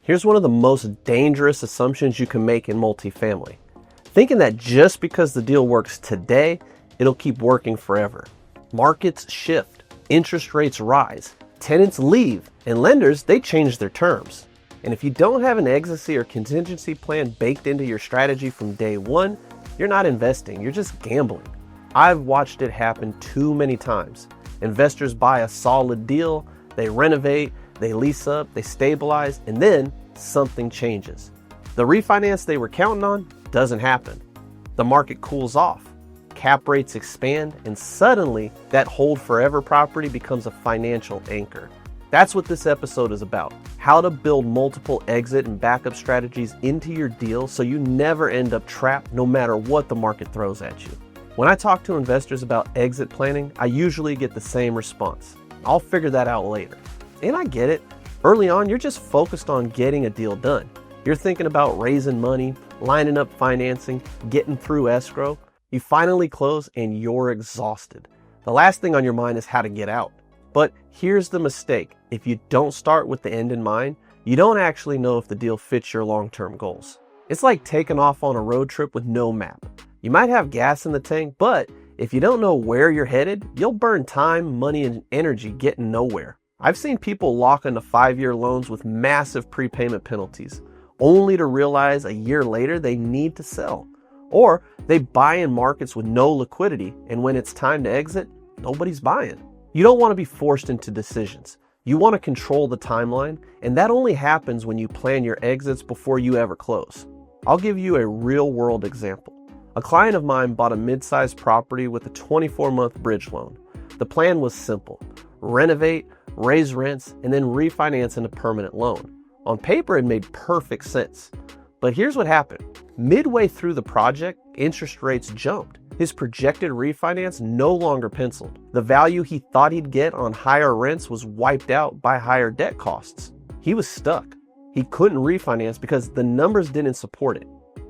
Here's one of the most dangerous assumptions you can make in multifamily. Thinking that just because the deal works today, it'll keep working forever. Markets shift, interest rates rise, tenants leave, and lenders, they change their terms. And if you don't have an exit or contingency plan baked into your strategy from day one, you're not investing, you're just gambling. I've watched it happen too many times. Investors buy a solid deal, they renovate, they lease up, they stabilize, and then something changes. The refinance they were counting on doesn't happen. The market cools off, cap rates expand, and suddenly that hold forever property becomes a financial anchor. That's what this episode is about. How to build multiple exit and backup strategies into your deal so you never end up trapped no matter what the market throws at you. When I talk to investors about exit planning, I usually get the same response. I'll figure that out later. And I get it. Early on, you're just focused on getting a deal done. You're thinking about raising money, lining up financing, getting through escrow. You finally close and you're exhausted. The last thing on your mind is how to get out. But here's the mistake. If you don't start with the end in mind, you don't actually know if the deal fits your long-term goals. It's like taking off on a road trip with no map. You might have gas in the tank, but if you don't know where you're headed, you'll burn time, money, and energy getting nowhere. I've seen people lock into 5-year loans with massive prepayment penalties, only to realize a year later they need to sell. Or they buy in markets with no liquidity, and when it's time to exit, nobody's buying. You don't want to be forced into decisions. You want to control the timeline, and that only happens when you plan your exits before you ever close. I'll give you a real-world example. A client of mine bought a mid-sized property with a 24-month bridge loan. The plan was simple: renovate, raise rents, and then refinance into permanent loan. On paper, it made perfect sense. But here's what happened. Midway through the project, interest rates jumped. His projected refinance no longer penciled. The value he thought he'd get on higher rents was wiped out by higher debt costs. He was stuck. He couldn't refinance because the numbers didn't support it.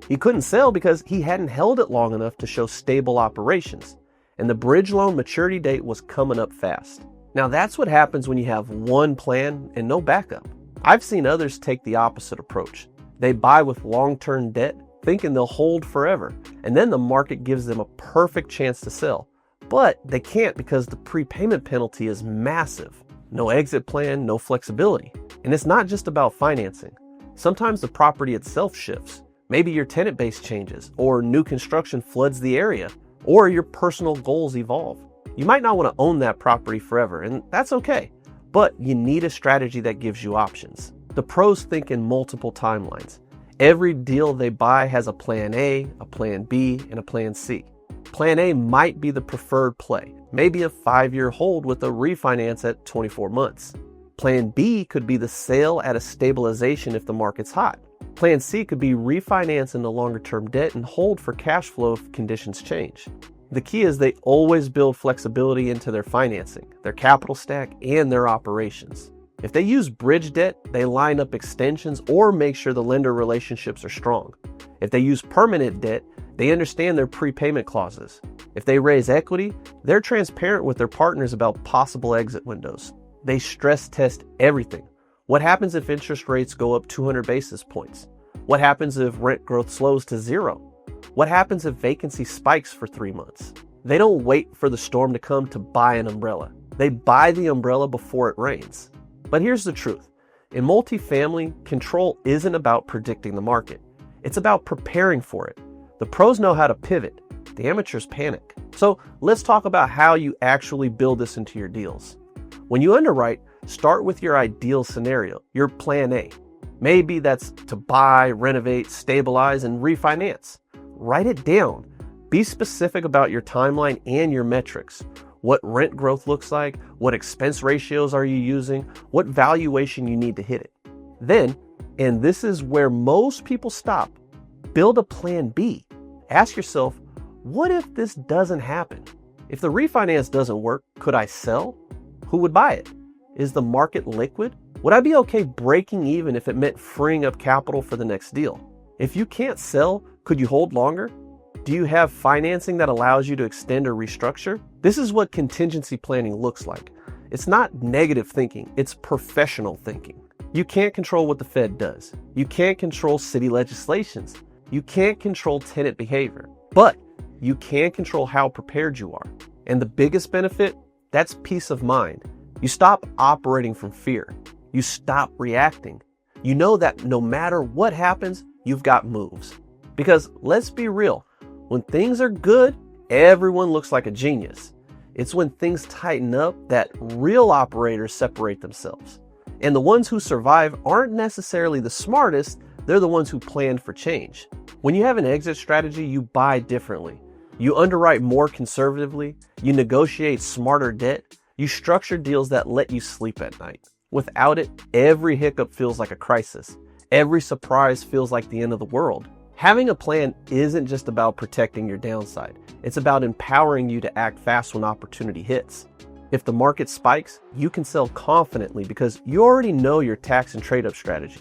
He couldn't sell because he hadn't held it long enough to show stable operations. And the bridge loan maturity date was coming up fast. Now that's what happens when you have one plan and no backup. I've seen others take the opposite approach. They buy with long-term debt, thinking they'll hold forever, and then the market gives them a perfect chance to sell. But they can't because the prepayment penalty is massive. No exit plan, no flexibility. And it's not just about financing. Sometimes the property itself shifts. Maybe your tenant base changes, or new construction floods the area, or your personal goals evolve. You might not want to own that property forever, and that's okay. But you need a strategy that gives you options. The pros think in multiple timelines. Every deal they buy has a plan A, a plan B, and a plan C. Plan A might be the preferred play, maybe a 5-year hold with a refinance at 24 months. Plan B could be the sale at a stabilization if the market's hot. Plan C could be refinance into longer-term debt and hold for cash flow if conditions change. The key is they always build flexibility into their financing, their capital stack, and their operations. If they use bridge debt, they line up extensions or make sure the lender relationships are strong. If they use permanent debt, they understand their prepayment clauses. If they raise equity, they're transparent with their partners about possible exit windows. They stress test everything. What happens if interest rates go up 200 basis points? What happens if rent growth slows to 0? What happens if vacancy spikes for 3 months? They don't wait for the storm to come to buy an umbrella. They buy the umbrella before it rains. But here's the truth. In multifamily, control isn't about predicting the market. It's about preparing for it. The pros know how to pivot. The amateurs panic. So let's talk about how you actually build this into your deals. When you underwrite, start with your ideal scenario, your plan A. Maybe that's to buy, renovate, stabilize, and refinance. Write it down. Be specific about your timeline and your metrics. What rent growth looks like, what expense ratios are you using, what valuation you need to hit it. Then, and this is where most people stop, build a plan B. Ask yourself, what if this doesn't happen? If the refinance doesn't work, could I sell? Who would buy it? Is the market liquid? Would I be okay breaking even if it meant freeing up capital for the next deal? If you can't sell, could you hold longer? Do you have financing that allows you to extend or restructure? This is what contingency planning looks like. It's not negative thinking, it's professional thinking. You can't control what the Fed does. You can't control city legislations. You can't control tenant behavior, but you can control how prepared you are. And the biggest benefit, that's peace of mind. You stop operating from fear. You stop reacting. You know that no matter what happens, you've got moves. Because let's be real, when things are good, everyone looks like a genius. It's when things tighten up that real operators separate themselves. And the ones who survive aren't necessarily the smartest, they're the ones who planned for change. When you have an exit strategy, you buy differently. You underwrite more conservatively, you negotiate smarter debt, you structure deals that let you sleep at night. Without it, every hiccup feels like a crisis. Every surprise feels like the end of the world. Having a plan isn't just about protecting your downside. It's about empowering you to act fast when opportunity hits. If the market spikes, you can sell confidently because you already know your tax and trade-up strategy.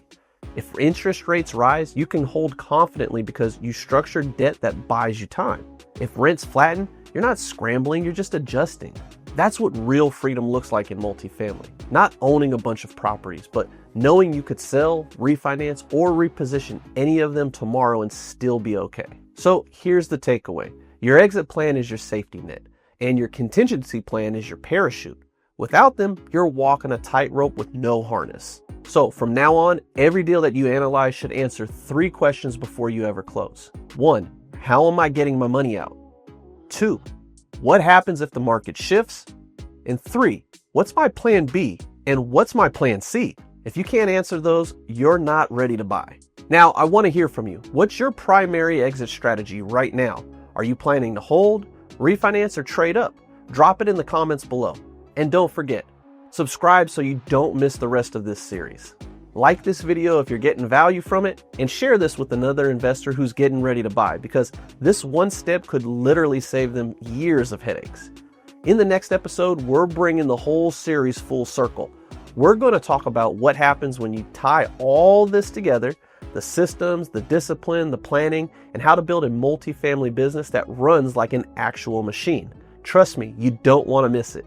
If interest rates rise, you can hold confidently because you structured debt that buys you time. If rents flatten, you're not scrambling, you're just adjusting. That's what real freedom looks like in multifamily. Not owning a bunch of properties, but knowing you could sell, refinance, or reposition any of them tomorrow and still be okay. So here's the takeaway. Your exit plan is your safety net, and your contingency plan is your parachute. Without them, you're walking a tightrope with no harness. So from now on, every deal that you analyze should answer 3 questions before you ever close. 1, how am I getting my money out? 2, what happens if the market shifts? And 3, what's my plan B? And what's my plan C? If you can't answer those, you're not ready to buy. Now, I want to hear from you. What's your primary exit strategy right now? Are you planning to hold, refinance, or trade up? Drop it in the comments below. And don't forget, subscribe so you don't miss the rest of this series. Like this video if you're getting value from it, and share this with another investor who's getting ready to buy, because this one step could literally save them years of headaches. In the next episode, we're bringing the whole series full circle. We're going to talk about what happens when you tie all this together, the systems, the discipline, the planning, and how to build a multifamily business that runs like an actual machine. Trust me, you don't want to miss it.